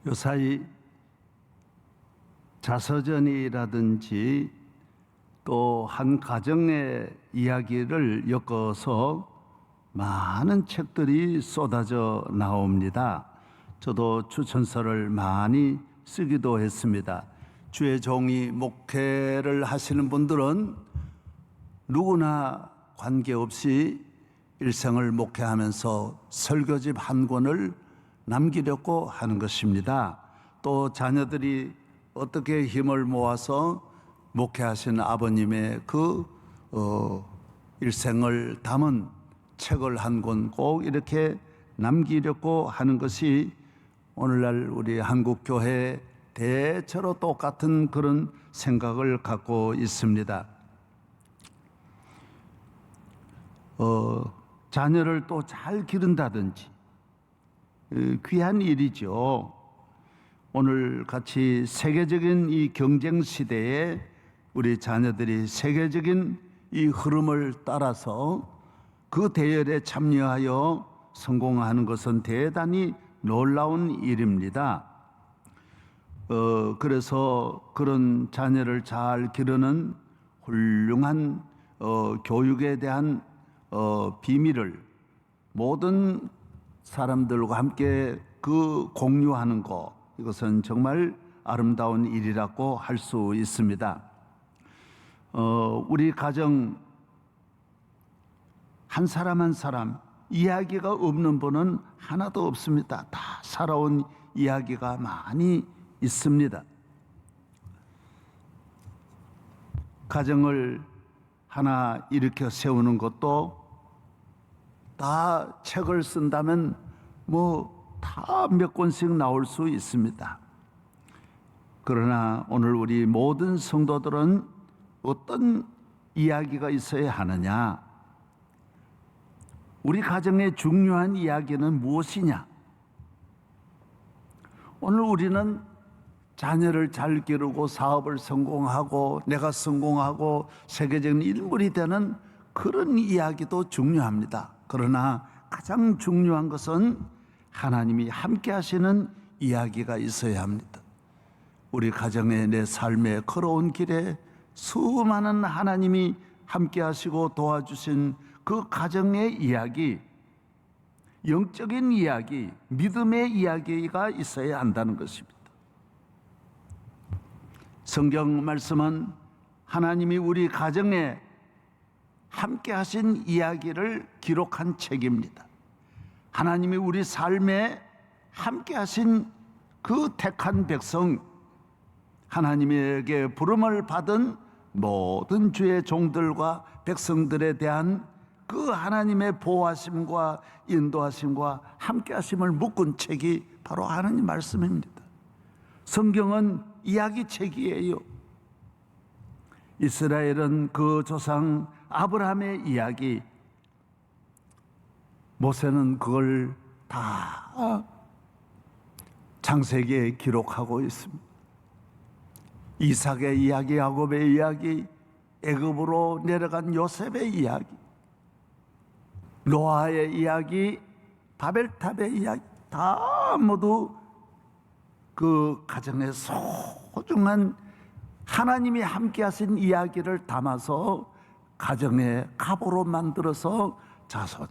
요사이 자서전이라든지 또 한 가정의 이야기를 엮어서 많은 책들이 쏟아져 나옵니다. 저도 추천서를 많이 쓰기도 했습니다. 주의 종이 목회를 하시는 분들은 누구나 관계없이 일생을 목회하면서 설교집 한 권을 남기려고 하는 것입니다. 또 자녀들이 어떻게 힘을 모아서 목회하신 아버님의 일생을 담은 책을 한 권 꼭 이렇게 남기려고 하는 것이 오늘날 우리 한국교회 대체로 똑같은 그런 생각을 갖고 있습니다. 자녀를 또 잘 기른다든지 귀한 일이죠. 오늘 같이 세계적인 이 경쟁 시대에 우리 자녀들이 세계적인 이 흐름을 따라서 그 대열에 참여하여 성공하는 것은 대단히 놀라운 일입니다. 그래서 그런 자녀를 잘 기르는 훌륭한 교육에 대한 비밀을 모든 사람들과 함께 공유하는 것, 이것은 정말 아름다운 일이라고 할 수 있습니다. 우리 가정 한 사람 한 사람 이야기가 없는 분은 하나도 없습니다. 다 살아온 이야기가 많이 있습니다. 가정을 하나 일으켜 세우는 것도 다 책을 쓴다면 다 몇 권씩 나올 수 있습니다. 그러나 오늘 우리 모든 성도들은 어떤 이야기가 있어야 하느냐? 우리 가정의 중요한 이야기는 무엇이냐? 오늘 우리는 자녀를 잘 기르고 사업을 성공하고 내가 성공하고 세계적인 인물이 되는 그런 이야기도 중요합니다. 그러나 가장 중요한 것은 하나님이 함께 하시는 이야기가 있어야 합니다. 우리 가정의 내 삶의 걸어온 길에 수많은 하나님이 함께 하시고 도와주신 그 가정의 이야기, 영적인 이야기, 믿음의 이야기가 있어야 한다는 것입니다. 성경 말씀은 하나님이 우리 가정에 함께 하신 이야기를 기록한 책입니다. 하나님이 우리 삶에 함께 하신 그 택한 백성, 하나님에게 부름을 받은 모든 주의 종들과 백성들에 대한 그 하나님의 보호하심과 인도하심과 함께하심을 묶은 책이 바로 하나님 말씀입니다. 성경은 이야기책이에요. 이스라엘은 그 조상 아브라함의 이야기, 모세는 그걸 다 창세기에 기록하고 있습니다. 이삭의 이야기, 야곱의 이야기, 애굽으로 내려간 요셉의 이야기, 노아의 이야기, 바벨탑의 이야기, 다 모두 그 가정의 소중한 하나님이 함께 하신 이야기를 담아서 가정의 갑으로 만들어서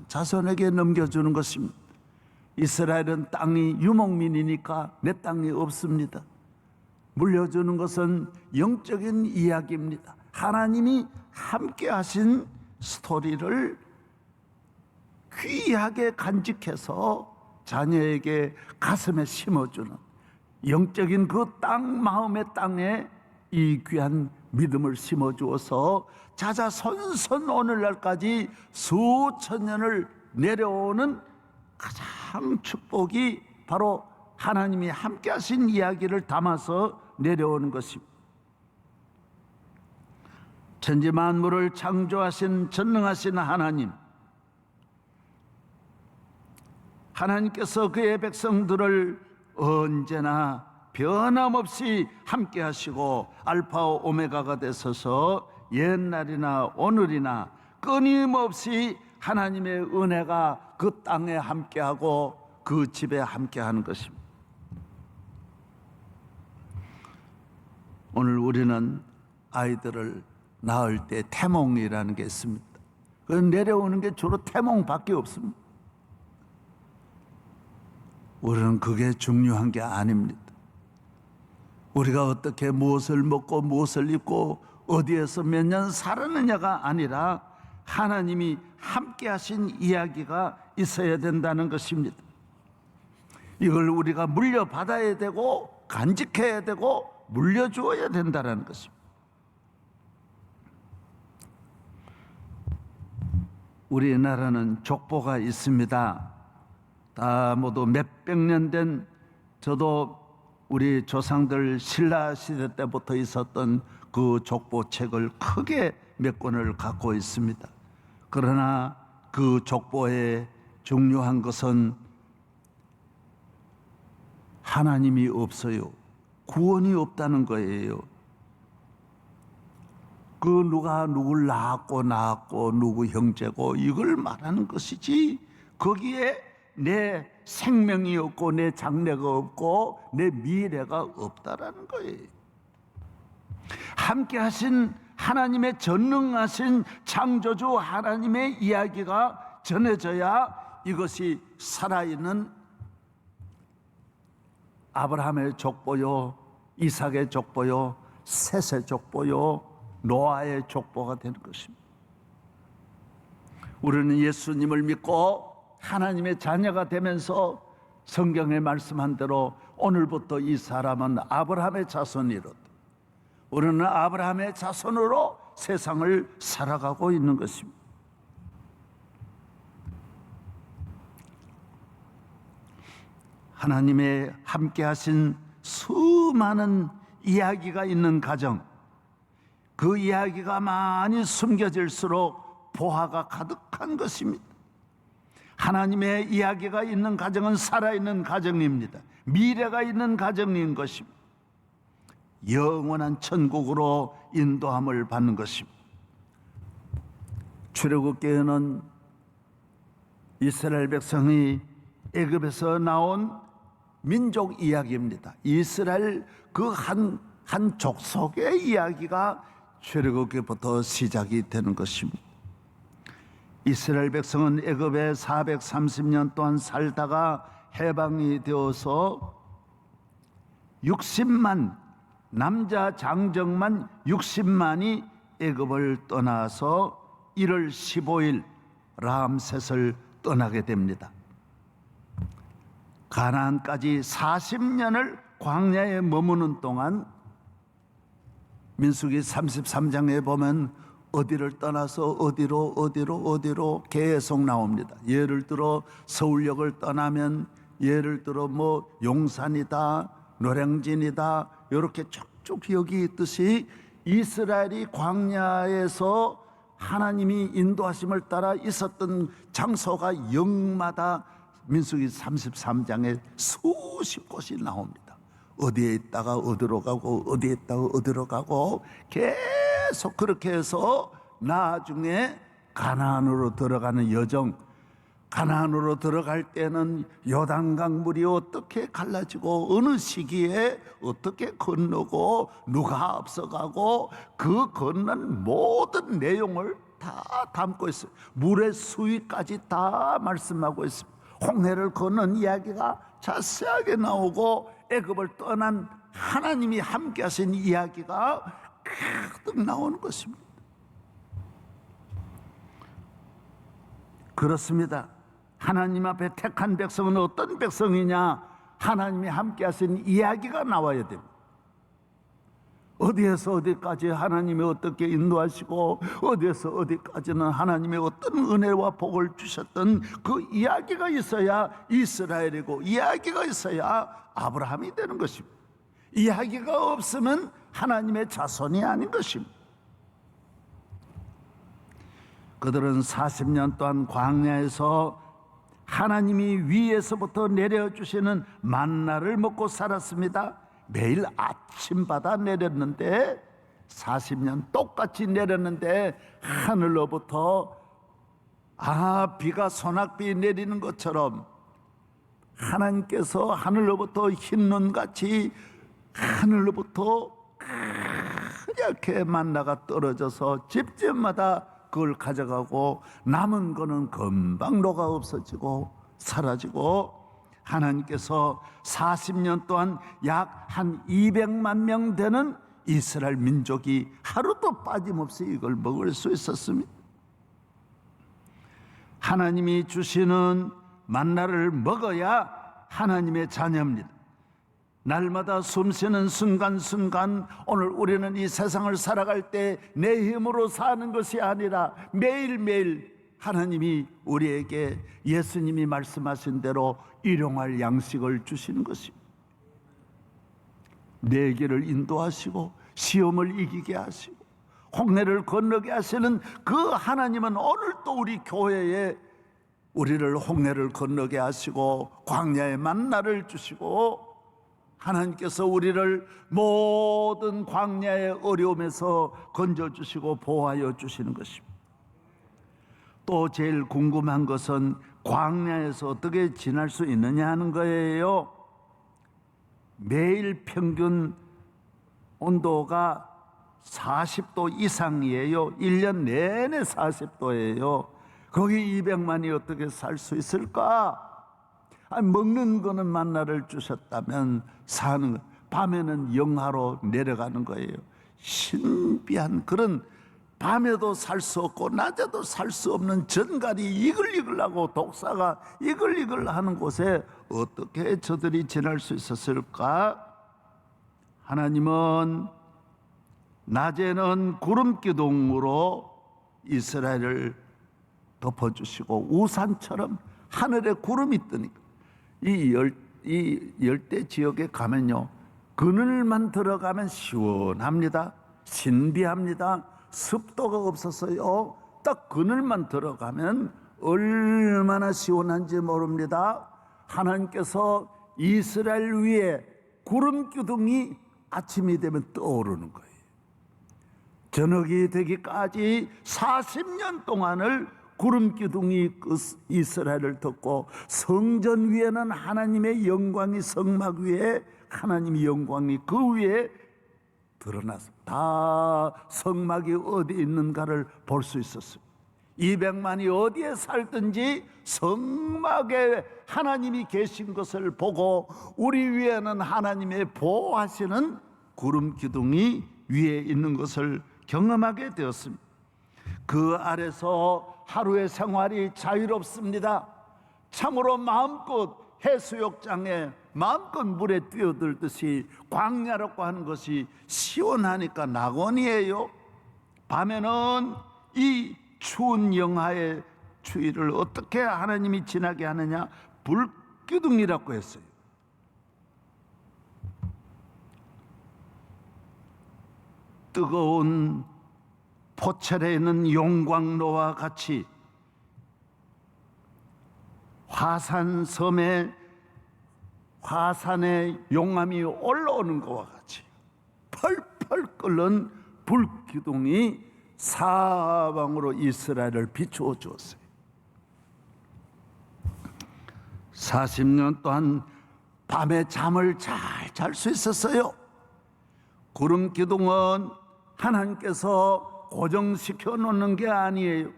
자손에게 넘겨주는 것입니다. 이스라엘은 땅이 유목민이니까 내 땅이 없습니다. 물려주는 것은 영적인 이야기입니다. 하나님이 함께 하신 스토리를 귀하게 간직해서 자녀에게 가슴에 심어주는 영적인 그 땅, 마음의 땅에 이 귀한 믿음을 심어주어서 자자손손 오늘날까지 수천 년을 내려오는 가장 축복이 바로 하나님이 함께 하신 이야기를 담아서 내려오는 것입니다. 천지 만물을 창조하신 전능하신 하나님께서 그의 백성들을 언제나 변함없이 함께 하시고 알파와 오메가가 되셔서 옛날이나 오늘이나 끊임없이 하나님의 은혜가 그 땅에 함께하고 그 집에 함께하는 것입니다. 우리는 아이들을 낳을 때 태몽이라는 게 있습니다. 그 내려오는 게 주로 태몽밖에 없습니다. 우리는 그게 중요한 게 아닙니다. 우리가 어떻게 무엇을 먹고 무엇을 입고 어디에서 몇 년 살았느냐가 아니라 하나님이 함께 하신 이야기가 있어야 된다는 것입니다. 이걸 우리가 물려받아야 되고 간직해야 되고 물려주어야 된다는 것입니다. 우리나라는 족보가 있습니다. 다 모두 몇백 년 된, 저도 우리 조상들 신라 시대 때부터 있었던 그 족보책을 크게 몇 권을 갖고 있습니다. 그러나 그 족보에 중요한 것은 하나님이 없어요. 구원이 없다는 거예요. 그 누가 누굴 낳았고 누구 형제고 이걸 말하는 것이지, 거기에 내 생명이 없고 내 장래가 없고 내 미래가 없다라는 거예요. 함께 하신 하나님의 전능하신 창조주 하나님의 이야기가 전해져야 이것이 살아있는 아브라함의 족보요, 이삭의 족보요, 셋의 족보요, 노아의 족보가 되는 것입니다. 우리는 예수님을 믿고 하나님의 자녀가 되면서 성경에 말씀한 대로 오늘부터 이 사람은 아브라함의 자손이로다. 우리는 아브라함의 자손으로 세상을 살아가고 있는 것입니다. 하나님의 함께 하신 수많은 이야기가 있는 가정, 그 이야기가 많이 숨겨질수록 보화가 가득한 것입니다. 하나님의 이야기가 있는 가정은 살아있는 가정입니다. 미래가 있는 가정인 것입니다. 영원한 천국으로 인도함을 받는 것입니다. 출애굽기에는 이스라엘 백성이 애굽에서 나온 민족 이야기입니다. 이스라엘 그 한 족속의 이야기가 출애굽기부터 시작이 되는 것입니다. 이스라엘 백성은 애굽에 430년 동안 살다가 해방이 되어서 60만, 남자 장정만 60만이 애굽을 떠나서 1월 15일 람셋을 떠나게 됩니다. 가나안까지 40년을 광야에 머무는 동안 민수기 33장에 보면 어디를 떠나서 어디로 계속 나옵니다. 예를 들어 서울역을 떠나면 예를 들어 뭐 용산이다, 노량진이다, 이렇게 쭉쭉 여기 있듯이 이스라엘이 광야에서 하나님이 인도하심을 따라 있었던 장소가 역마다 민수기 33장에 수십 곳이 나옵니다. 어디에 있다가 어디로 가고 어디에 있다가 어디로 가고 계속 그렇게 해서 나중에 가나안으로 들어가는 여정, 가나안으로 들어갈 때는 요단강 물이 어떻게 갈라지고 어느 시기에 어떻게 건너고 누가 앞서가고 그 건넌 모든 내용을 다 담고 있어요. 물의 수위까지 다 말씀하고 있습니다. 홍해를 건넌 이야기가 자세하게 나오고 애굽을 떠난 하나님이 함께 하신 이야기가 가득 나오는 것입니다. 그렇습니다. 하나님 앞에 택한 백성은 어떤 백성이냐? 하나님이 함께 하신 이야기가 나와야 됩니다. 어디에서 어디까지 하나님이 어떻게 인도하시고 어디에서 어디까지는 하나님의 어떤 은혜와 복을 주셨던 그 이야기가 있어야 이스라엘이고, 이야기가 있어야 아브라함이 되는 것입니다. 이야기가 없으면 하나님의 자손이 아닌 것입니다. 그들은 40년 동안 광야에서 하나님이 위에서부터 내려주시는 만나를 먹고 살았습니다. 매일 아침마다 내렸는데 40년 똑같이 내렸는데 하늘로부터 비가 소낙비 내리는 것처럼 하나님께서 하늘로부터 흰 눈같이 하늘로부터 이렇게 만나가 떨어져서 집집마다 그걸 가져가고 남은 거는 금방 녹아 없어지고 사라지고, 하나님께서 40년 동안 약 한 200만 명 되는 이스라엘 민족이 하루도 빠짐없이 이걸 먹을 수 있었습니다. 하나님이 주시는 만나를 먹어야 하나님의 자녀입니다. 날마다 숨쉬는 순간순간, 오늘 우리는 이 세상을 살아갈 때 내 힘으로 사는 것이 아니라 매일매일 하나님이 우리에게 예수님이 말씀하신 대로 일용할 양식을 주시는 것입니다. 내 길을 인도하시고 시험을 이기게 하시고 홍해를 건너게 하시는 그 하나님은 오늘 또 우리 교회에 우리를 홍해를 건너게 하시고 광야의 만나를 주시고, 하나님께서 우리를 모든 광야의 어려움에서 건져주시고 보호하여 주시는 것입니다. 또 제일 궁금한 것은 광야에서 어떻게 지날 수 있느냐 하는 거예요. 매일 평균 온도가 40도 이상이에요. 1년 내내 40도예요. 거기 200만이 어떻게 살 수 있을까? 먹는 거는 만나를 주셨다면 사는 것, 밤에는 영하로 내려가는 거예요. 신비한 그런, 밤에도 살 수 없고 낮에도 살 수 없는 전갈이 이글이글하고 독사가 이글이글하는 곳에 어떻게 저들이 지날 수 있었을까? 하나님은 낮에는 구름 기둥으로 이스라엘을 덮어주시고 우산처럼 하늘에 구름이 뜨니까 이 열대 지역에 가면요, 그늘만 들어가면 시원합니다. 신비합니다. 습도가 없어서요, 딱 그늘만 들어가면 얼마나 시원한지 모릅니다. 하나님께서 이스라엘 위에 구름 기둥이 아침이 되면 떠오르는 거예요. 저녁이 되기까지 40년 동안을 구름 기둥이 이스라엘을 덮고, 성전 위에는 하나님의 영광이, 성막 위에 하나님의 영광이 그 위에 드러나서 다 성막이 어디 있는가를 볼 수 있었습니다. 200만이 어디에 살든지 성막에 하나님이 계신 것을 보고 우리 위에는 하나님의 보호하시는 구름 기둥이 위에 있는 것을 경험하게 되었습니다. 그 아래서 하루의 생활이 자유롭습니다. 참으로 마음껏 해수욕장에 마음껏 물에 뛰어들듯이 광야라고 하는 것이 시원하니까 낙원이에요. 밤에는 이 추운 영하의 추위를 어떻게 하나님이 지나게 하느냐? 불기둥이라고 했어요. 뜨거운 포철에 있는 용광로와 같이 화산의 용암이 올라오는 것과 같이 펄펄 끓는 불기둥이 사방으로 이스라엘을 비추어 주었어요. 40년 동안 밤에 잠을 잘 잘 수 있었어요. 구름 기둥은 하나님께서 고정시켜 놓는 게 아니에요.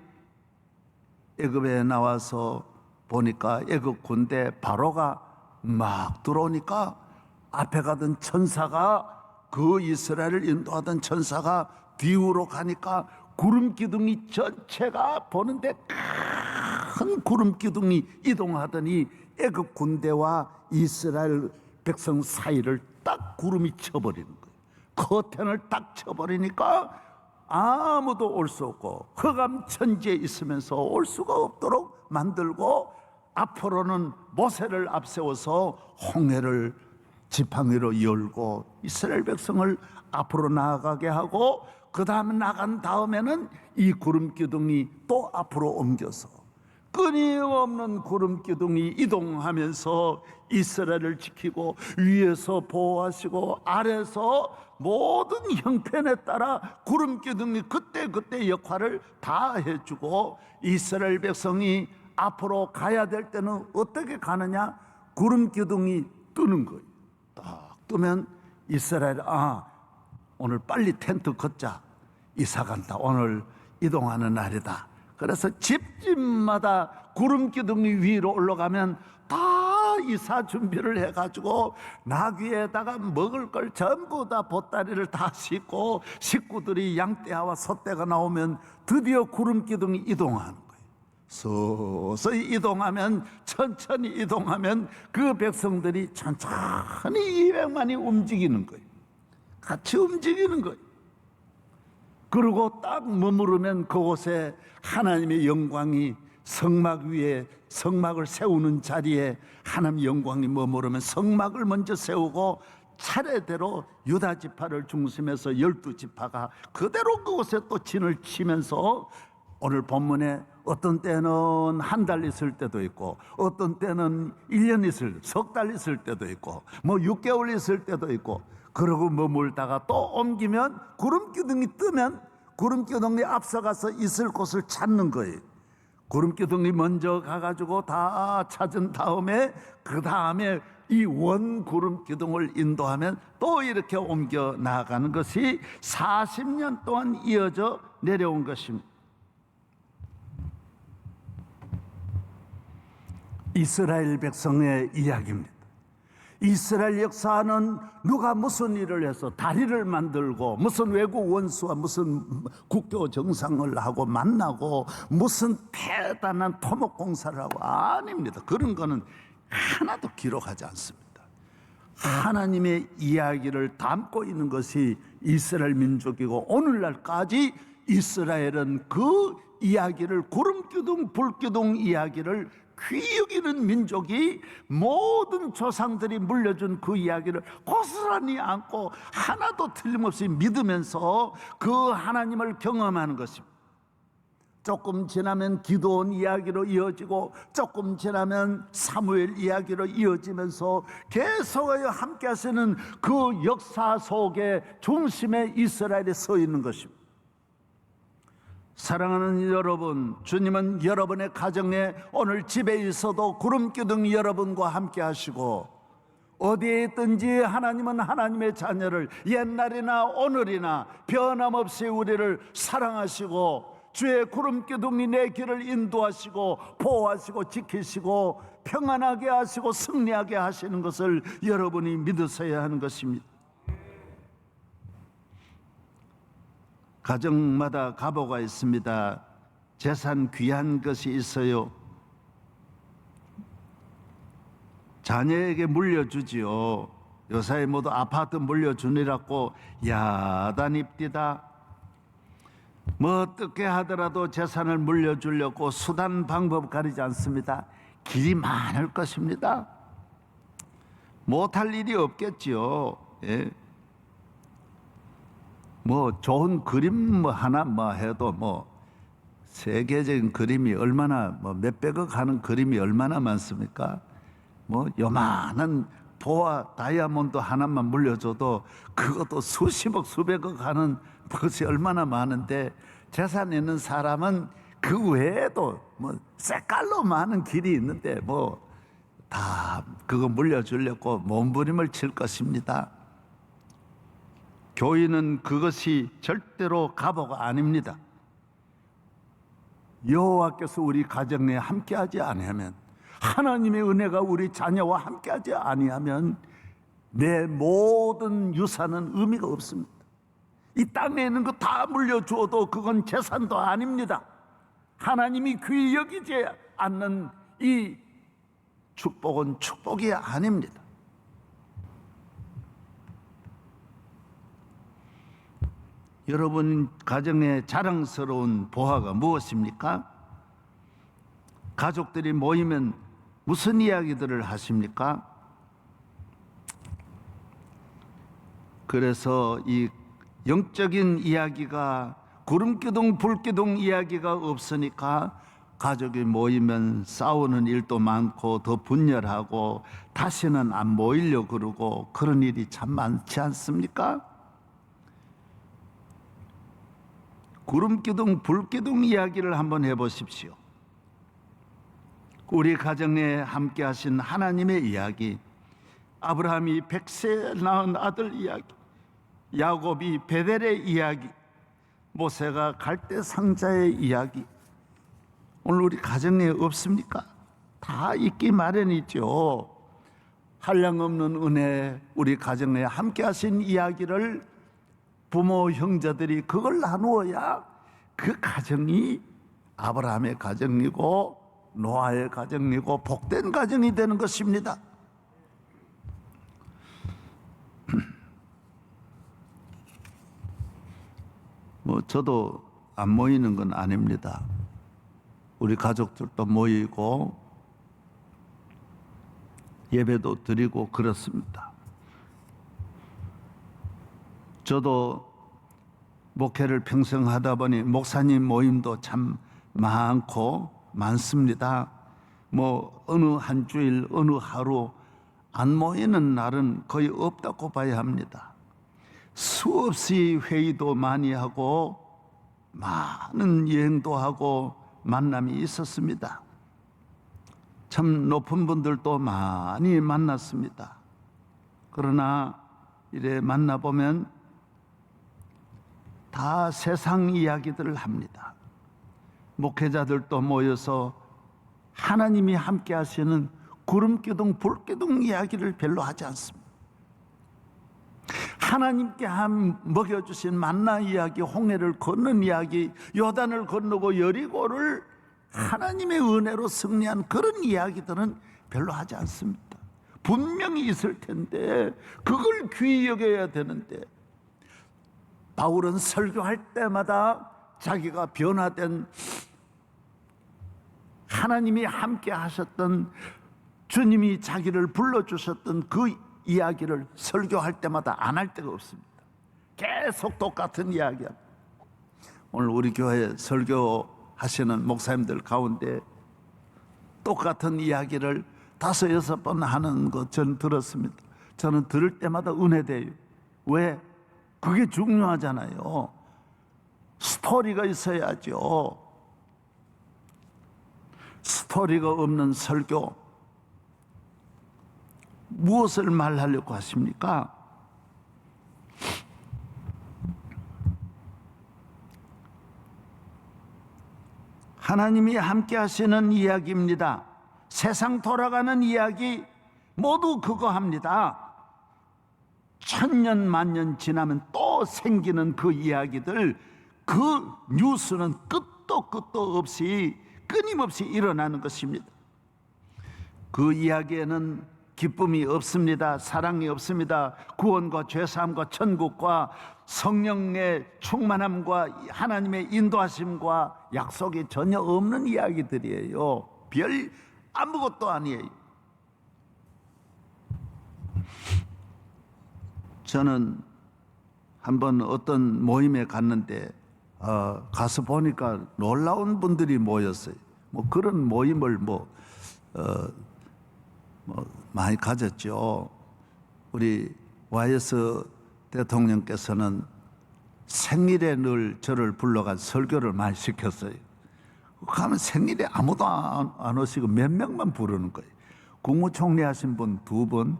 애굽에 나와서 보니까 애굽 군대 바로가 막 들어오니까 앞에 가던 천사가, 그 이스라엘을 인도하던 천사가 뒤로 가니까 구름 기둥이 전체가 보는데 큰 구름 기둥이 이동하더니 애굽 군대와 이스라엘 백성 사이를 딱 구름이 쳐버리는 거예요. 커튼을 딱 쳐버리니까 아무도 올 수 없고 흑암천지에 있으면서 올 수가 없도록 만들고, 앞으로는 모세를 앞세워서 홍해를 지팡이로 열고 이스라엘 백성을 앞으로 나아가게 하고, 그 다음에 나간 다음에는 이 구름 기둥이 또 앞으로 옮겨서 끊임없는 구름 기둥이 이동하면서 이스라엘을 지키고 위에서 보호하시고 아래서 모든 형편에 따라 구름 기둥이 그때 역할을 다 해주고, 이스라엘 백성이 앞으로 가야 될 때는 어떻게 가느냐? 구름 기둥이 뜨는 거예요. 딱 뜨면 이스라엘, 오늘 빨리 텐트 걷자. 이사 간다. 오늘 이동하는 날이다. 그래서 집집마다 구름 기둥이 위로 올라가면 다 이사 준비를 해가지고 나귀에다가 먹을 걸 전부 다 보따리를 다 싣고 식구들이 양떼와 소떼가 나오면 드디어 구름 기둥이 이동하는 거예요. 서서히 이동하면, 천천히 이동하면 그 백성들이 천천히 200만이 움직이는 거예요. 같이 움직이는 거예요. 그리고 딱 머무르면 그곳에 하나님의 영광이 성막 위에, 성막을 세우는 자리에 하나님의 영광이 머무르면 성막을 먼저 세우고 차례대로 유다 지파를 중심해서 12지파가 그대로 그곳에 또 진을 치면서, 오늘 본문에 어떤 때는 한 달 있을 때도 있고 어떤 때는 1년 있을, 석 달 있을 때도 있고 뭐 6개월 있을 때도 있고, 그러고 머물다가 또 옮기면 구름 기둥이 뜨면 구름 기둥이 앞서가서 있을 곳을 찾는 거예요. 구름 기둥이 먼저 가가지고 다 찾은 다음에 그 다음에 이 원 구름 기둥을 인도하면 또 이렇게 옮겨 나가는 것이 40년 동안 이어져 내려온 것입니다. 이스라엘 백성의 이야기입니다. 이스라엘 역사는 누가 무슨 일을 해서 다리를 만들고 무슨 외국 원수와 무슨 국교 정상을 하고 만나고 무슨 대단한 토목 공사를 하고, 아닙니다. 그런 거는 하나도 기록하지 않습니다. 하나님의 이야기를 담고 있는 것이 이스라엘 민족이고, 오늘날까지 이스라엘은 그 이야기를, 구름기둥 불기둥 이야기를 귀히 여기는 민족이, 모든 조상들이 물려준 그 이야기를 고스란히 안고 하나도 틀림없이 믿으면서 그 하나님을 경험하는 것입니다. 조금 지나면 기도원 이야기로 이어지고 조금 지나면 사무엘 이야기로 이어지면서 계속하여 함께 하시는 그 역사 속에 중심에 이스라엘이 서 있는 것입니다. 사랑하는 여러분, 주님은 여러분의 가정에 오늘 집에 있어도 구름기둥 여러분과 함께 하시고, 어디에 있든지 하나님은 하나님의 자녀를 옛날이나 오늘이나 변함없이 우리를 사랑하시고 주의 구름기둥이 내 길을 인도하시고 보호하시고 지키시고 평안하게 하시고 승리하게 하시는 것을 여러분이 믿으셔야 하는 것입니다. 가정마다 가보가 있습니다. 재산 귀한 것이 있어요. 자녀에게 물려주지요. 요사이 모두 아파트 물려주니라고 야단입디다. 뭐 어떻게 하더라도 재산을 물려주려고 수단 방법 가리지 않습니다. 길이 많을 것입니다. 못할 일이 없겠지요. 예. 뭐 좋은 그림 뭐 하나 뭐 해도 뭐 세계적인 그림이 얼마나, 뭐 몇백억 하는 그림이 얼마나 많습니까? 뭐 요만한 보아 다이아몬드 하나만 물려줘도 그것도 수십억 수백억 하는 것이 얼마나 많은데, 재산 있는 사람은 그 외에도 뭐 색깔로 많은 길이 있는데 뭐 다 그거 물려주려고 몸부림을 칠 것입니다. 교인은 그것이 절대로 가보가 아닙니다. 여호와께서 우리 가정에 함께하지 아니하면, 하나님의 은혜가 우리 자녀와 함께하지 아니하면 내 모든 유산은 의미가 없습니다. 이 땅에 있는 거 다 물려주어도 그건 재산도 아닙니다. 하나님이 귀히 여기지 않는 이 축복은 축복이 아닙니다. 여러분 가정의 자랑스러운 보화가 무엇입니까? 가족들이 모이면 무슨 이야기들을 하십니까? 그래서 이 영적인 이야기가, 구름기둥 불기둥 이야기가 없으니까 가족이 모이면 싸우는 일도 많고 더 분열하고 다시는 안 모이려고 그러고 그런 일이 참 많지 않습니까? 구름기둥 불기둥 이야기를 한번 해보십시오. 우리 가정에 함께 하신 하나님의 이야기, 아브라함이 100세 낳은 아들 이야기, 야곱이 베델의 이야기, 모세가 갈대 상자의 이야기, 오늘 우리 가정에 없습니까? 다 있기 마련이죠. 한량없는 은혜, 우리 가정에 함께 하신 이야기를 부모, 형제들이 그걸 나누어야 그 가정이 아브라함의 가정이고 노아의 가정이고 복된 가정이 되는 것입니다. 저도 안 모이는 건 아닙니다. 우리 가족들도 모이고 예배도 드리고 그렇습니다. 저도 목회를 평생 하다 보니 목사님 모임도 참 많습니다. 어느 한 주일, 어느 하루 안 모이는 날은 거의 없다고 봐야 합니다. 수없이 회의도 많이 하고 많은 여행도 하고 만남이 있었습니다. 참 높은 분들도 많이 만났습니다. 그러나 이래 만나보면 다 세상 이야기들을 합니다. 목회자들도 모여서 하나님이 함께 하시는 구름기둥, 불기둥 이야기를 별로 하지 않습니다. 하나님께 먹여주신 만나 이야기, 홍해를 건넌 이야기, 요단을 건너고 여리고를 하나님의 은혜로 승리한 그런 이야기들은 별로 하지 않습니다. 분명히 있을 텐데 그걸 귀히 여겨야 되는데, 바울은 설교할 때마다 자기가 변화된 하나님이 함께 하셨던, 주님이 자기를 불러주셨던 그 이야기를 설교할 때마다 안 할 데가 없습니다. 계속 똑같은 이야기야. 오늘 우리 교회 설교하시는 목사님들 가운데 똑같은 이야기를 5, 6번 하는 거 전 들었습니다. 저는 들을 때마다 은혜돼요. 왜? 그게 중요하잖아요. 스토리가 있어야죠. 스토리가 없는 설교, 무엇을 말하려고 하십니까? 하나님이 함께 하시는 이야기입니다. 세상 돌아가는 이야기 모두 그거 합니다. 1000년 만년 지나면 또 생기는 그 이야기들, 그 뉴스는 끝도 없이 끊임없이 일어나는 것입니다. 그 이야기에는 기쁨이 없습니다. 사랑이 없습니다. 구원과 죄사함과 천국과 성령의 충만함과 하나님의 인도하심과 약속이 전혀 없는 이야기들이에요. 별 아무것도 아니에요. 저는 한번 어떤 모임에 갔는데 가서 보니까 놀라운 분들이 모였어요. 그런 모임을 많이 가졌죠. 우리 YS 대통령께서는 생일에 늘 저를 불러가 설교를 많이 시켰어요. 가면 생일에 아무도 안 오시고 몇 명만 부르는 거예요. 국무총리 하신 분 2분,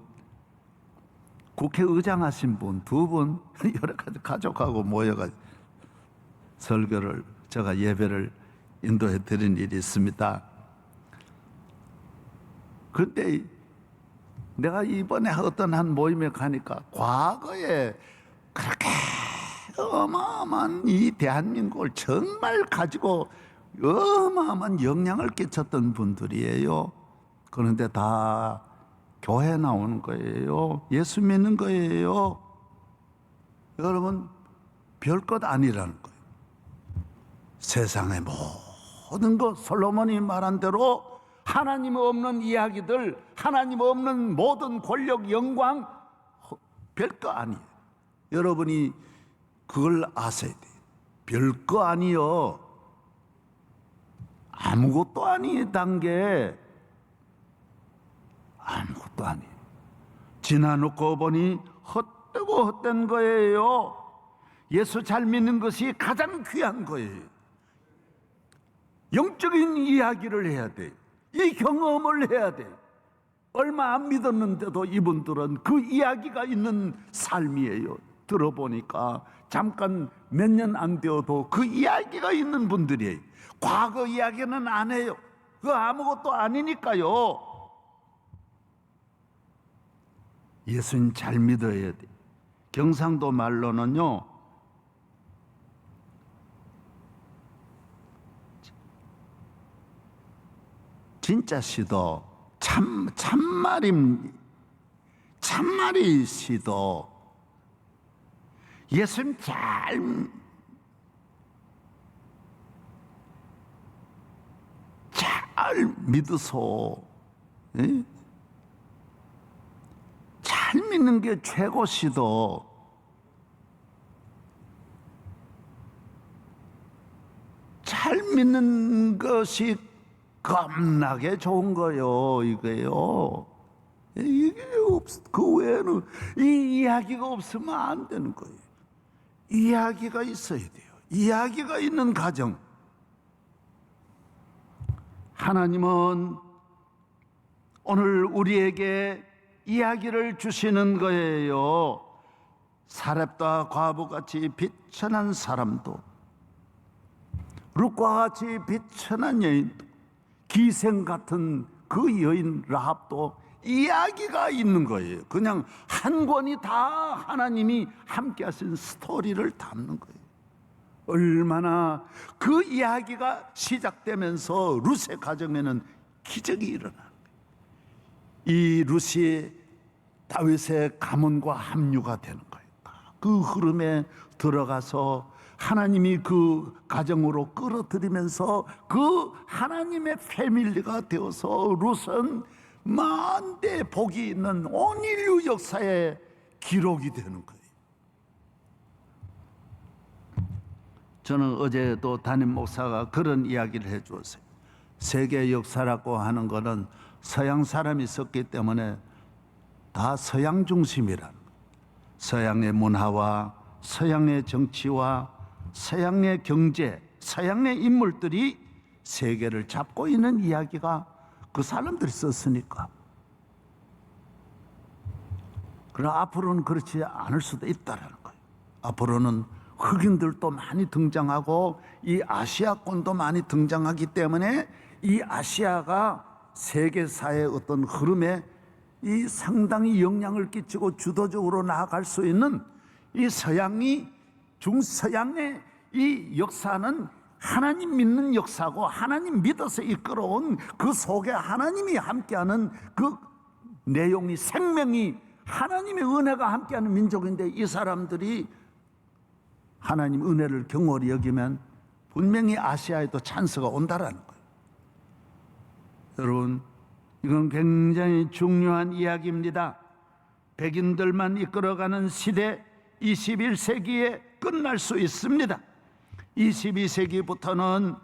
국회의장 하신 분 2분, 여러 가지 가족하고 모여가지고 설교를, 제가 예배를 인도해 드린 일이 있습니다. 그때 내가 이번에 어떤 한 모임에 가니까 과거에 그렇게 어마어마한 이 대한민국을 정말 가지고 어마어마한 영향을 끼쳤던 분들이에요. 그런데 다 교회 나오는 거예요. 예수 믿는 거예요. 여러분, 별것 아니라는 거예요. 세상의 모든 것, 솔로몬이 말한 대로 하나님 없는 이야기들, 하나님 없는 모든 권력, 영광, 별거 아니에요. 여러분이 그걸 아셔야 돼요. 별거 아니요. 아무것도 아니단 게 아무것도 아니에요. 지나놓고 보니 헛되고 헛된 거예요. 예수 잘 믿는 것이 가장 귀한 거예요. 영적인 이야기를 해야 돼요. 이 경험을 해야 돼요. 얼마 안 믿었는데도 이분들은 그 이야기가 있는 삶이에요. 들어보니까 잠깐 몇 년 안 되어도 그 이야기가 있는 분들이에요. 과거 이야기는 안 해요. 그거 아무것도 아니니까요. 예수님 잘 믿어야 돼. 경상도 말로는요, 진짜 시도 참말이 시도 예수님 잘 믿으소. 예? 잘 믿는 게 최고시도. 잘 믿는 것이 겁나게 좋은 거요, 이거요. 이게 그 외에는 이 이야기가 없으면 안 되는 거예요. 이야기가 있어야 돼요. 이야기가 있는 가정. 하나님은 오늘 우리에게 이야기를 주시는 거예요. 사렙과 과부같이 비천한 사람도, 룻과 같이 비천한 여인도, 기생 같은 그 여인 라합도 이야기가 있는 거예요. 그냥 한 권이 다 하나님이 함께 하신 스토리를 담는 거예요. 얼마나 그 이야기가 시작되면서 룻의 가정에는 기적이 일어나는 거예요. 이 룻이 다윗의 가문과 합류가 되는 거예요. 그 흐름에 들어가서 하나님이 그 가정으로 끌어들이면서 그 하나님의 패밀리가 되어서 룻은 만대 복이 있는 온 인류 역사의 기록이 되는 거예요. 저는 어제도 담임 목사가 그런 이야기를 해주었어요. 세계 역사라고 하는 것은 서양 사람이 썼기 때문에 다 서양 중심이란, 서양의 문화와 서양의 정치와 서양의 경제, 서양의 인물들이 세계를 잡고 있는 이야기가 그 사람들이 썼으니까. 그러나 앞으로는 그렇지 않을 수도 있다는 거예요. 앞으로는 흑인들도 많이 등장하고 이 아시아권도 많이 등장하기 때문에 이 아시아가 세계사의 어떤 흐름에 이 상당히 영향을 끼치고 주도적으로 나아갈 수 있는 이 중서양의 이 역사는 하나님 믿는 역사고, 하나님 믿어서 이끌어온 그 속에 하나님이 함께하는 그 내용이, 생명이 하나님의 은혜가 함께하는 민족인데, 이 사람들이 하나님 은혜를 경홀히 여기면 분명히 아시아에도 찬스가 온다라는 거예요. 여러분, 이건 굉장히 중요한 이야기입니다. 백인들만 이끌어가는 시대, 21세기에 끝날 수 있습니다. 22세기부터는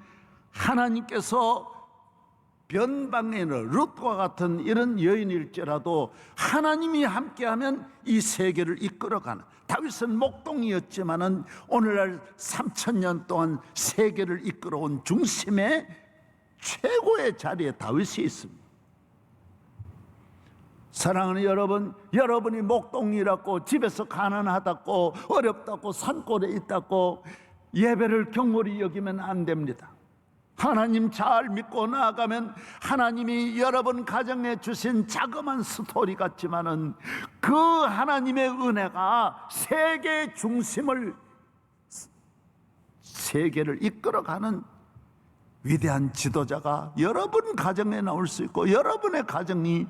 하나님께서 변방에는 룻과 같은 이런 여인일지라도 하나님이 함께하면 이 세계를 이끌어가는, 다윗은 목동이었지만은 오늘날 3000년 동안 세계를 이끌어온 중심의 최고의 자리에 다윗이 있습니다. 사랑하는 여러분, 여러분이 목동이라고, 집에서 가난하다고, 어렵다고, 산골에 있다고 예배를 경홀히 여기면 안 됩니다. 하나님 잘 믿고 나아가면 하나님이 여러분 가정에 주신 자그마한 스토리 같지만은 그 하나님의 은혜가 세계의 중심을, 세계를 이끌어가는 위대한 지도자가 여러분 가정에 나올 수 있고, 여러분의 가정이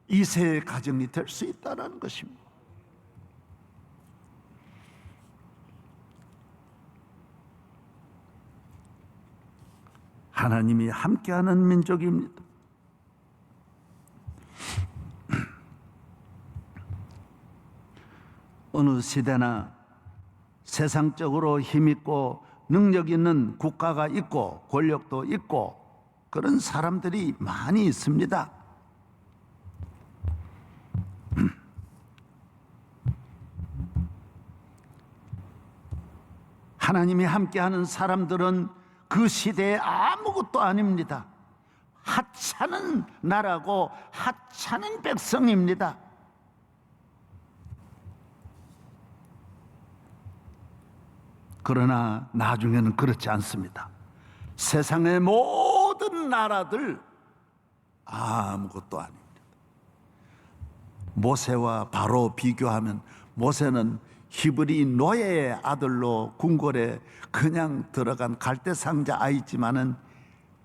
이세의 가정이 될 수 있다는 것입니다. 하나님이 함께하는 민족입니다. 어느 시대나 세상적으로 힘있고 능력 있는 국가가 있고 권력도 있고 그런 사람들이 많이 있습니다. 하나님이 함께하는 사람들은 그 시대에 아무것도 아닙니다. 하찮은 나라고 하찮은 백성입니다. 그러나 나중에는 그렇지 않습니다. 세상의 모든 나라들 아무것도 아닙니다. 모세와 바로 비교하면 모세는 히브리 노예의 아들로 궁궐에 그냥 들어간 갈대상자 아이지만은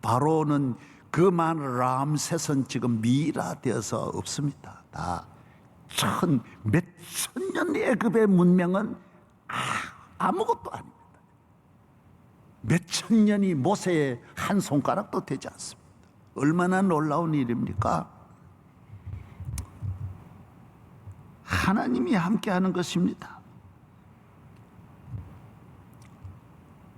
바로는 그 많은 람셋은 지금 미라되어서 없습니다. 다 몇천 년 애굽의 문명은 아무것도 아닙니다. 몇천 년이 모세의 한 손가락도 되지 않습니다. 얼마나 놀라운 일입니까? 하나님이 함께하는 것입니다.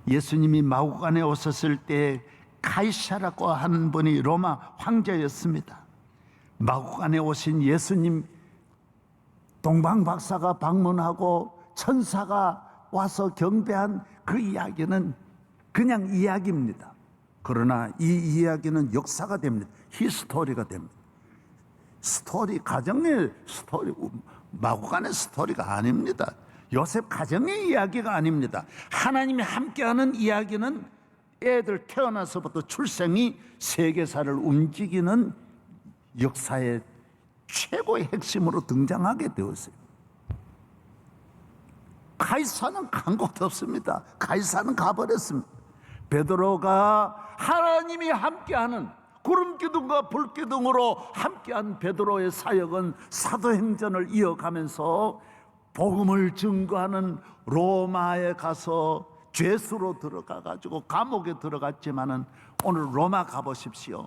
예수님이 마구간에 오셨을 때 카이사라고 하는 분이 로마 황제였습니다. 마구간에 오신 예수님 동방박사가 방문하고 천사가 와서 경배한 그 이야기는 그냥 이야기입니다. 그러나 이 이야기는 역사가 됩니다. 히스토리가 됩니다. 스토리, 가정의 스토리, 마구간의 스토리가 아닙니다. 요셉 가정의 이야기가 아닙니다. 하나님이 함께하는 이야기는 애들 태어나서부터 출생이 세계사를 움직이는 역사의 최고의 핵심으로 등장하게 되었어요. 가이사는 간 곳 없습니다. 가이사는 가버렸습니다. 베드로가 하나님이 함께하는 구름 기둥과 불 기둥으로 함께한 베드로의 사역은 사도행전을 이어가면서 복음을 증거하는 로마에 가서 죄수로 들어가가지고 감옥에 들어갔지만은 오늘 로마 가보십시오.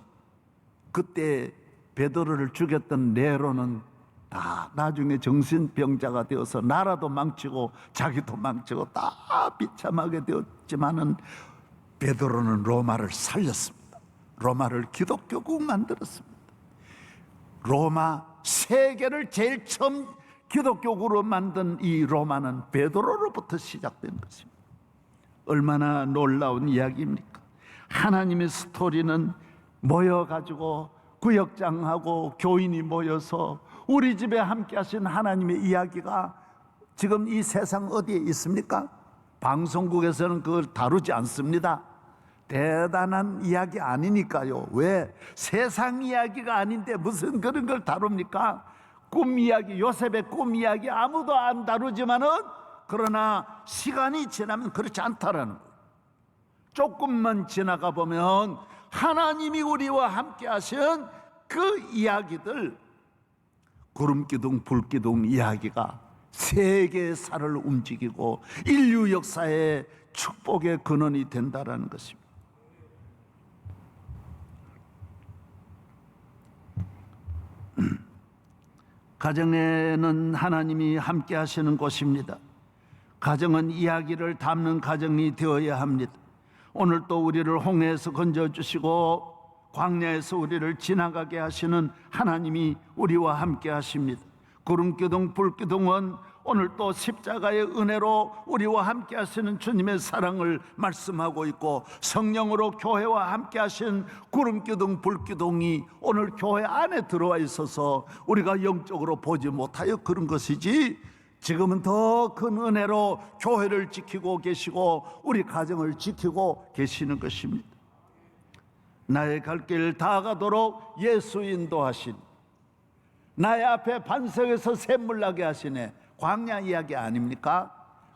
그때 베드로를 죽였던 네로는 다 나중에 정신병자가 되어서 나라도 망치고 자기도 망치고 다 비참하게 되었지만은 베드로는 로마를 살렸습니다. 로마를 기독교국 만들었습니다. 로마 세계를 제일 처음 기독교국으로 만든 이 로마는 베드로로부터 시작된 것입니다. 얼마나 놀라운 이야기입니까? 하나님의 스토리는 모여가지고 구역장하고 교인이 모여서 우리 집에 함께 하신 하나님의 이야기가 지금 이 세상 어디에 있습니까? 방송국에서는 그걸 다루지 않습니다. 대단한 이야기 아니니까요. 왜? 세상 이야기가 아닌데 무슨 그런 걸 다룹니까? 꿈 이야기, 요셉의 꿈 이야기 아무도 안 다루지만은 그러나 시간이 지나면 그렇지 않다라는 거예요. 조금만 지나가 보면 하나님이 우리와 함께 하신 그 이야기들, 구름기둥, 불기둥 이야기가 세계사를 움직이고 인류 역사의 축복의 근원이 된다라는 것입니다. 가정에는 하나님이 함께 하시는 곳입니다. 가정은 이야기를 담는 가정이 되어야 합니다. 오늘 또 우리를 홍해에서 건져주시고 광야에서 우리를 지나가게 하시는 하나님이 우리와 함께 하십니다. 구름기둥 불기둥은 오늘 또 십자가의 은혜로 우리와 함께 하시는 주님의 사랑을 말씀하고 있고, 성령으로 교회와 함께 하신 구름기둥 불기둥이 오늘 교회 안에 들어와 있어서 우리가 영적으로 보지 못하여 그런 것이지, 지금은 더 큰 은혜로 교회를 지키고 계시고 우리 가정을 지키고 계시는 것입니다. 나의 갈 길 다 가도록 예수 인도하신, 나의 앞에 반석에서 샘물 나게 하시네. 광야 이야기 아닙니까?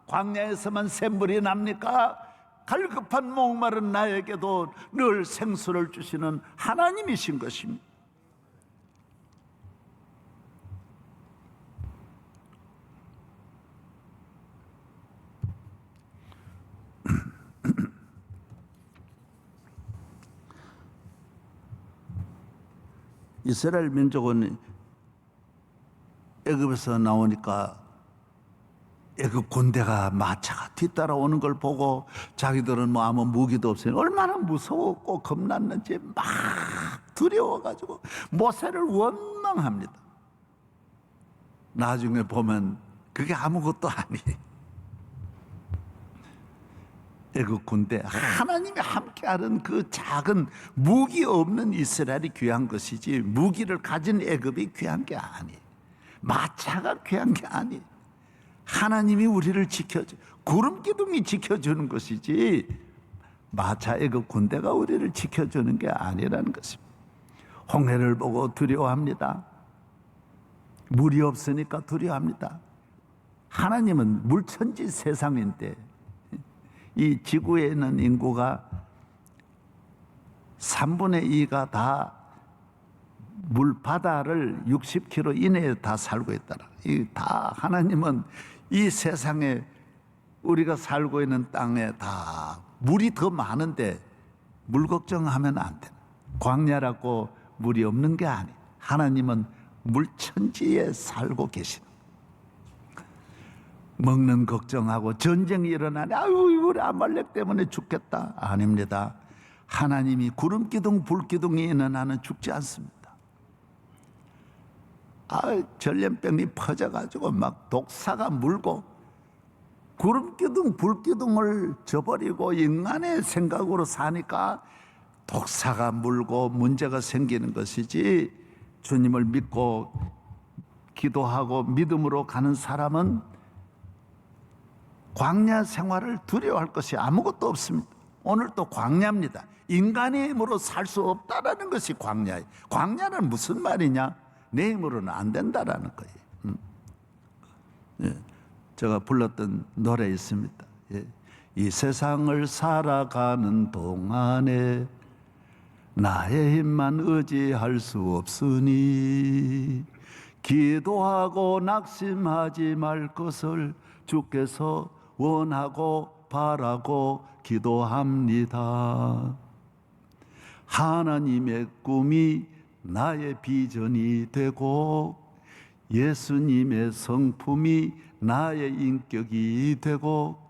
광야에서만 샘물이 납니까? 갈급한 목마른 나에게도 늘 생수를 주시는 하나님이신 것입니다. 이스라엘 민족은 애굽에서 나오니까 애굽 군대가 마차가 뒤따라오는 걸 보고 자기들은 뭐 아무 무기도 없으니 얼마나 무서웠고 겁났는지 막 두려워가지고 모세를 원망합니다. 나중에 보면 그게 아무것도 아니에요. 애굽 군대, 하나님이 함께하는 그 작은 무기 없는 이스라엘이 귀한 것이지 무기를 가진 애굽이 귀한 게 아니에요. 마차가 귀한 게 아니에요. 하나님이 우리를 지켜줘. 구름 기둥이 지켜주는 것이지 마차의 그 군대가 우리를 지켜주는 게 아니라는 것입니다. 홍해를 보고 두려워합니다. 물이 없으니까 두려워합니다. 하나님은 물천지 세상인데 이 지구에 있는 인구가 3분의 2가 다 물바다를 60km 이내에 다 살고 있다라. 다 하나님은 이 세상에 우리가 살고 있는 땅에 다 물이 더 많은데 물 걱정하면 안 돼. 광야라고 물이 없는 게 아니. 하나님은 물천지에 살고 계시는. 먹는 걱정하고 전쟁이 일어나네. 아유, 우리 아말렉 때문에 죽겠다. 아닙니다. 하나님이 구름 기둥, 불 기둥이 있는 한은 죽지 않습니다. 전염병이 퍼져가지고 막 독사가 물고 구름 기둥, 불 기둥을 저버리고 인간의 생각으로 사니까 독사가 물고 문제가 생기는 것이지, 주님을 믿고 기도하고 믿음으로 가는 사람은 광야 생활을 두려워할 것이 아무것도 없습니다. 오늘 또 광야입니다. 인간의 힘으로 살 수 없다라는 것이 광야예요. 광야는 무슨 말이냐? 내 힘으로는 안 된다라는 거예요. 예, 제가 불렀던 노래 있습니다. 예, 이 세상을 살아가는 동안에 나의 힘만 의지할 수 없으니 기도하고 낙심하지 말 것을 주께서 원하고 바라고 기도합니다. 하나님의 꿈이 나의 비전이 되고 예수님의 성품이 나의 인격이 되고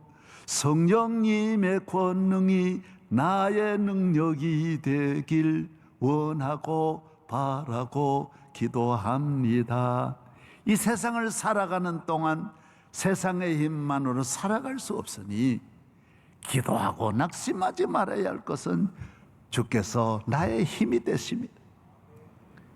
성령님의 권능이 나의 능력이 되길 원하고 바라고 기도합니다. 이 세상을 살아가는 동안 세상의 힘만으로 살아갈 수 없으니 기도하고 낙심하지 말아야 할 것은 주께서 나의 힘이 되십니다.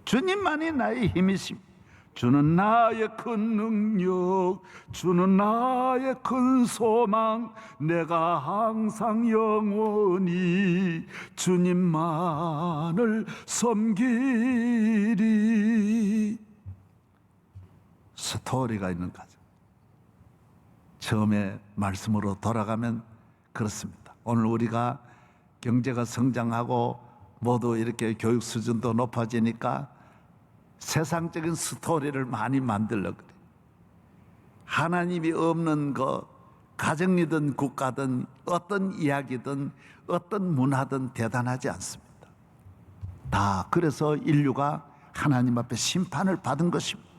주님만이 나의 힘이십니다. 주는 나의 큰 능력, 주는 나의 큰 소망, 내가 항상 영원히 주님만을 섬기리. 스토리가 있는 가정. 처음에 말씀으로 돌아가면 그렇습니다. 오늘 우리가 경제가 성장하고 모두 이렇게 교육 수준도 높아지니까 세상적인 스토리를 많이 만들려 그래. 하나님이 없는 거, 가정이든 국가든 어떤 이야기든 어떤 문화든 대단하지 않습니다. 다 그래서 인류가 하나님 앞에 심판을 받은 것입니다.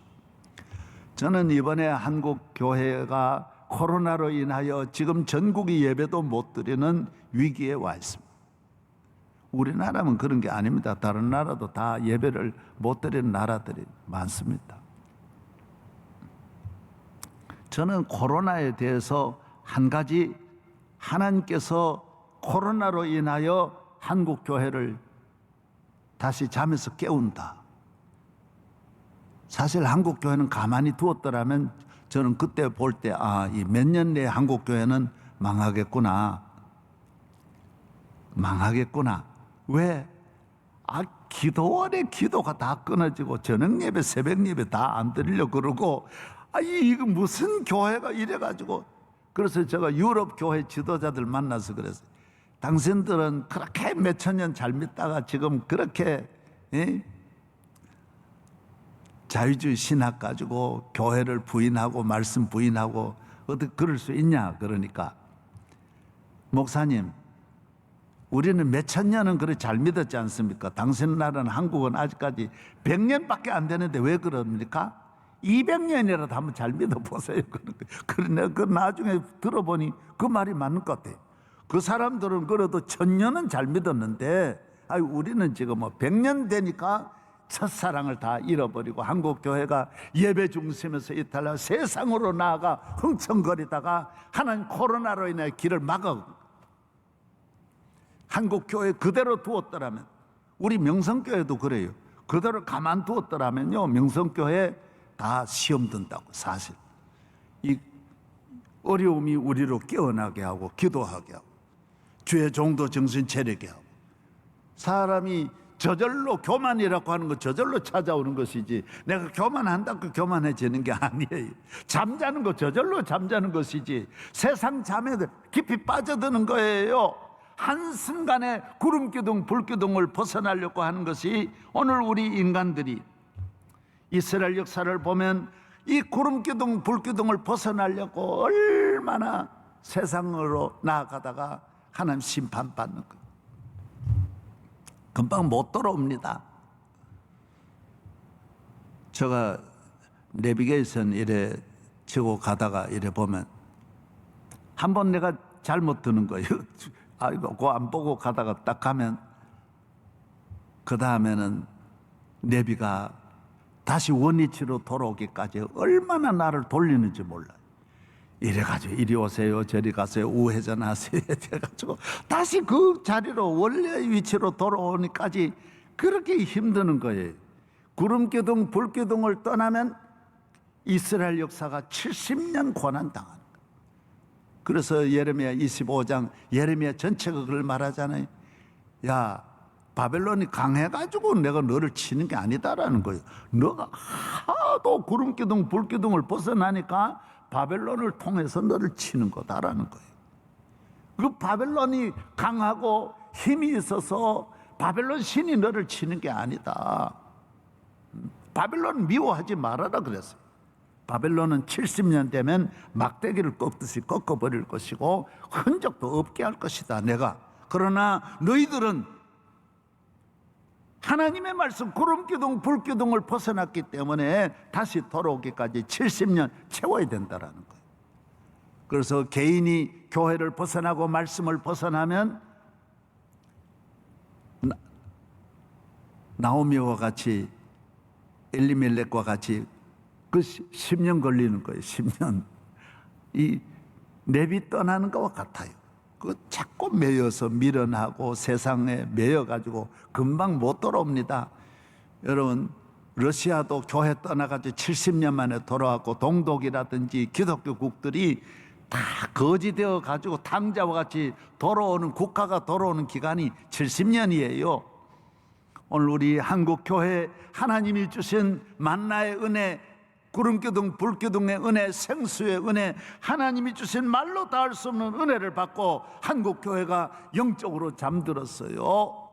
저는 이번에 한국 교회가 코로나로 인하여 지금 전국이 예배도 못 드리는 위기에 와 있습니다. 우리나라는 그런 게 아닙니다. 다른 나라도 다 예배를 못 드리는 나라들이 많습니다. 저는 코로나에 대해서 한 가지, 하나님께서 코로나로 인하여 한국 교회를 다시 잠에서 깨운다. 사실 한국 교회는 가만히 두었더라면 저는 그때 볼 때 이 몇 년 내에 한국 교회는 망하겠구나. 왜? 기도원의 기도가 다 끊어지고 저녁 예배, 새벽 예배 다 안 드리려고 그러고 이거 무슨 교회가 이래가지고. 그래서 제가 유럽 교회 지도자들 만나서 그랬어요. 당신들은 그렇게 몇천 년 잘 믿다가 지금 그렇게 자유주의 신학 가지고 교회를 부인하고 말씀 부인하고 어떻게 그럴 수 있냐. 그러니까 목사님, 우리는 몇천 년은 그렇게 잘 믿었지 않습니까? 당신 나라는 한국은 아직까지 100년밖에 안 되는데 왜 그럽니까? 200년이라도 한번 잘 믿어보세요. 그러네. 그 나중에 들어보니 그 말이 맞는 것 같아요. 그 사람들은 그래도 1000년은 잘 믿었는데 우리는 지금 100년 되니까 첫사랑을 다 잃어버리고 한국 교회가 예배 중심에서 이탈하고 세상으로 나아가 흥청거리다가 하나님 코로나로 인해 길을 막아. 한국 교회 그대로 두었더라면, 우리 명성교회도 그래요. 그대로 가만두었더라면요, 명성교회 다 시험 든다고. 사실 이 어려움이 우리로 깨어나게 하고 기도하게 하고 주의 종도 정신 차리게 하고 사람이 저절로 교만이라고 하는 거 저절로 찾아오는 것이지 내가 교만한다고 교만해지는 게 아니에요. 잠자는 거 저절로 잠자는 것이지 세상 잠에 깊이 빠져드는 거예요. 한순간에 구름기둥 불기둥을 벗어나려고 하는 것이 오늘 우리 인간들이 이스라엘 역사를 보면 이 구름기둥 불기둥을 벗어나려고 얼마나 세상으로 나아가다가 하나님 심판받는 거예요. 금방 못 돌아옵니다. 제가 내비게이션 이래 치고 가다가 이래 보면 한 번 내가 잘못 드는 거예요. 아이고, 그거 안 보고 가다가 딱 가면 그 다음에는 내비가 다시 원위치로 돌아오기까지 얼마나 나를 돌리는지 몰라요. 이래가지고 이리 오세요 저리 가세요 우회전하세요 해가지고 다시 그 자리로 원래 위치로 돌아오니까지 그렇게 힘드는 거예요. 구름기둥 불기둥을 떠나면 이스라엘 역사가 70년 고난당하는 거예요. 그래서 예레미야 25장 예레미야 전체가 그걸 말하잖아요. 야 바벨론이 강해가지고 내가 너를 치는 게 아니다라는 거예요. 너가 하도 구름기둥 불기둥을 벗어나니까 바벨론을 통해서 너를 치는 거다라는 거예요. 그 바벨론이 강하고 힘이 있어서 바벨론 신이 너를 치는 게 아니다. 바벨론 미워하지 말아라 그랬어요. 바벨론은 70년 되면 막대기를 꺾듯이 꺾어버릴 것이고 흔적도 없게 할 것이다 내가. 그러나 너희들은 하나님의 말씀 구름기둥 불기둥을 벗어났기 때문에 다시 돌아오기까지 70년 채워야 된다라는 거예요. 그래서 개인이 교회를 벗어나고 말씀을 벗어나면 나오미와 같이 엘리멜렉과 같이 그 10년 걸리는 거예요. 10년. 이 내비 떠나는 것과 같아요. 그 자꾸 매여서 밀어나고 세상에 매여가지고 금방 못 돌아옵니다. 여러분 러시아도 교회 떠나가지고 70년 만에 돌아왔고 동독이라든지 기독교국들이 다 거지되어 가지고 탕자와 같이 돌아오는 국가가 돌아오는 기간이 70년이에요. 오늘 우리 한국 교회 하나님이 주신 만나의 은혜 구름기둥 불기둥의 은혜 생수의 은혜 하나님이 주신 말로 다 할 수 없는 은혜를 받고 한국교회가 영적으로 잠들었어요.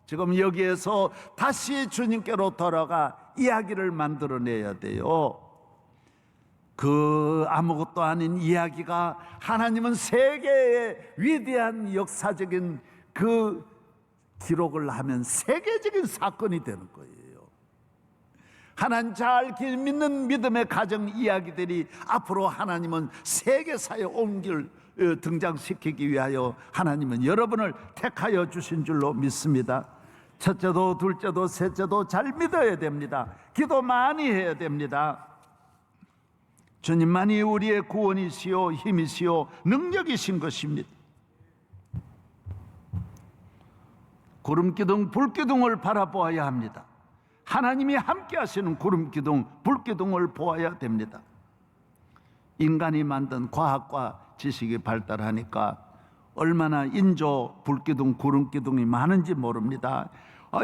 지금 여기에서 다시 주님께로 돌아가 이야기를 만들어내야 돼요. 그 아무것도 아닌 이야기가 하나님은 세계의 위대한 역사적인 그 기록을 하면 세계적인 사건이 되는 거예요. 하나님 잘 믿는 믿음의 가정 이야기들이 앞으로 하나님은 세계사에 옮길 등장시키기 위하여 하나님은 여러분을 택하여 주신 줄로 믿습니다. 첫째도 둘째도 셋째도 잘 믿어야 됩니다. 기도 많이 해야 됩니다. 주님만이 우리의 구원이시요 힘이시요 능력이신 것입니다. 구름기둥 불기둥을 바라보아야 합니다. 하나님이 함께 하시는 구름기둥 불기둥을 보아야 됩니다. 인간이 만든 과학과 지식이 발달하니까 얼마나 인조 불기둥 구름기둥이 많은지 모릅니다.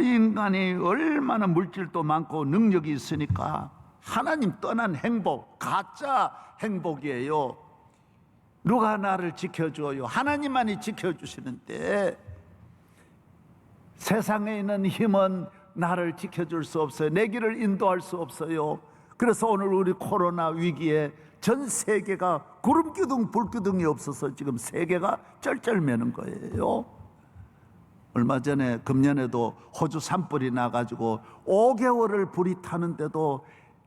인간이 얼마나 물질도 많고 능력이 있으니까 하나님 떠난 행복, 가짜 행복이에요. 누가 나를 지켜줘요? 하나님만이 지켜주시는데 세상에 있는 힘은 나를 지켜줄 수 없어요. 내 길을 인도할 수 없어요. 그래서 오늘 우리 코로나 위기에 전 세계가 구름기둥 불기둥이 없어서 지금 세계가 쩔쩔매는 거예요. 얼마 전에 금년에도 호주 산불이 나가지고 5개월을 불이 타는데도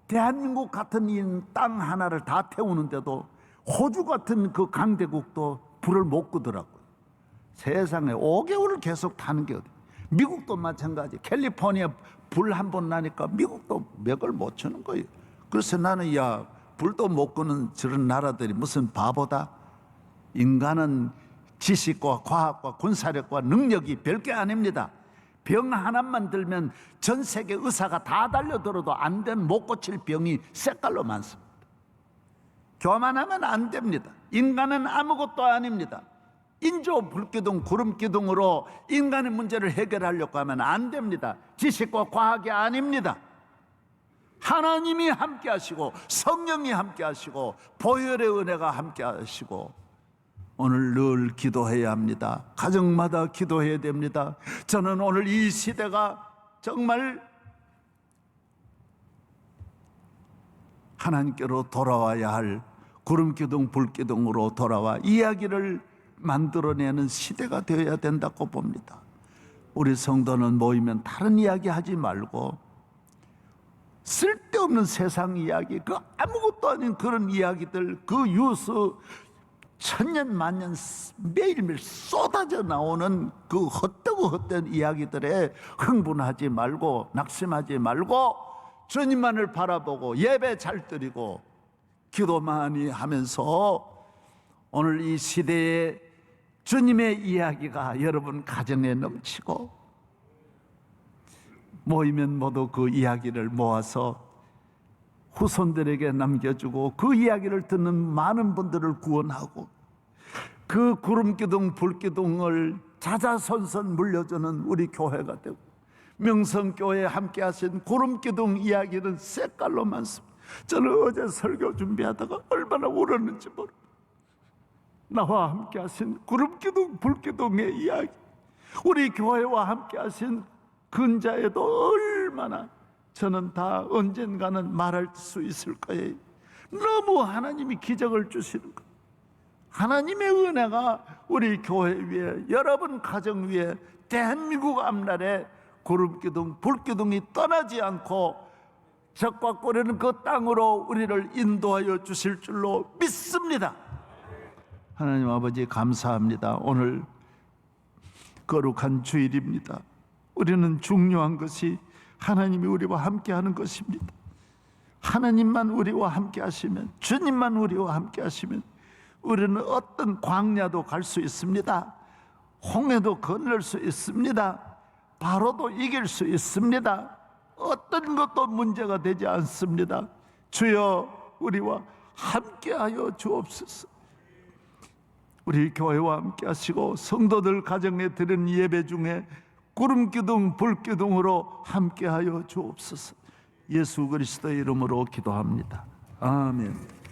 대한민국 같은 이 땅 하나를 다 태우는데도 호주 같은 그 강대국도 불을 못 끄더라고요. 세상에 5개월을 계속 타는 게 어디? 미국도 마찬가지. 캘리포니아 불 한 번 나니까 미국도 맥을 못 추는 거예요. 그래서 나는 야 불도 못 끄는 저런 나라들이 무슨 바보다. 인간은 지식과 과학과 군사력과 능력이 별게 아닙니다. 병 하나만 들면 전 세계 의사가 다 달려들어도 안 된 못 고칠 병이 색깔로 많습니다. 교만하면 안 됩니다. 인간은 아무것도 아닙니다. 인조 불기둥 구름기둥으로 인간의 문제를 해결하려고 하면 안 됩니다. 지식과 과학이 아닙니다. 하나님이 함께 하시고 성령이 함께 하시고 보혈의 은혜가 함께 하시고 오늘 늘 기도해야 합니다. 가정마다 기도해야 됩니다. 저는 오늘 이 시대가 정말 하나님께로 돌아와야 할 구름기둥 불기둥으로 돌아와 이야기를 만들어내는 시대가 되어야 된다고 봅니다. 우리 성도는 모이면 다른 이야기 하지 말고 쓸데없는 세상 이야기, 그 아무것도 아닌 그런 이야기들, 그 뉴스 천년 만년 매일매일 쏟아져 나오는 그 헛되고 헛된 이야기들에 흥분하지 말고 낙심하지 말고 주님만을 바라보고 예배 잘 드리고 기도 많이 하면서 오늘 이 시대에 주님의 이야기가 여러분 가정에 넘치고 모이면 모두 그 이야기를 모아서 후손들에게 남겨주고 그 이야기를 듣는 많은 분들을 구원하고 그 구름기둥 불기둥을 자자손손 물려주는 우리 교회가 되고 명성교회에 함께 하신 구름기둥 이야기는 색깔로 많습니다. 저는 어제 설교 준비하다가 얼마나 울었는지 모릅니다. 나와 함께 하신 구름기둥 불기둥의 이야기, 우리 교회와 함께 하신 근자에도 얼마나 저는 다 언젠가는 말할 수 있을 거예요. 너무 하나님이 기적을 주시는 거예요. 하나님의 은혜가 우리 교회 위에, 여러분 가정 위에, 대한민국 앞날에 구름기둥 불기둥이 떠나지 않고 적과 꼬리는 그 땅으로 우리를 인도하여 주실 줄로 믿습니다. 하나님 아버지 감사합니다. 오늘 거룩한 주일입니다. 우리는 중요한 것이 하나님이 우리와 함께 하는 것입니다. 하나님만 우리와 함께 하시면, 주님만 우리와 함께 하시면 우리는 어떤 광야도 갈 수 있습니다. 홍해도 건널 수 있습니다. 바로도 이길 수 있습니다. 어떤 것도 문제가 되지 않습니다. 주여 우리와 함께하여 주옵소서. 우리 교회와 함께 하시고 성도들 가정에 드린 예배 중에 구름기둥 불기둥으로 함께하여 주옵소서. 예수 그리스도의 이름으로 기도합니다. 아멘.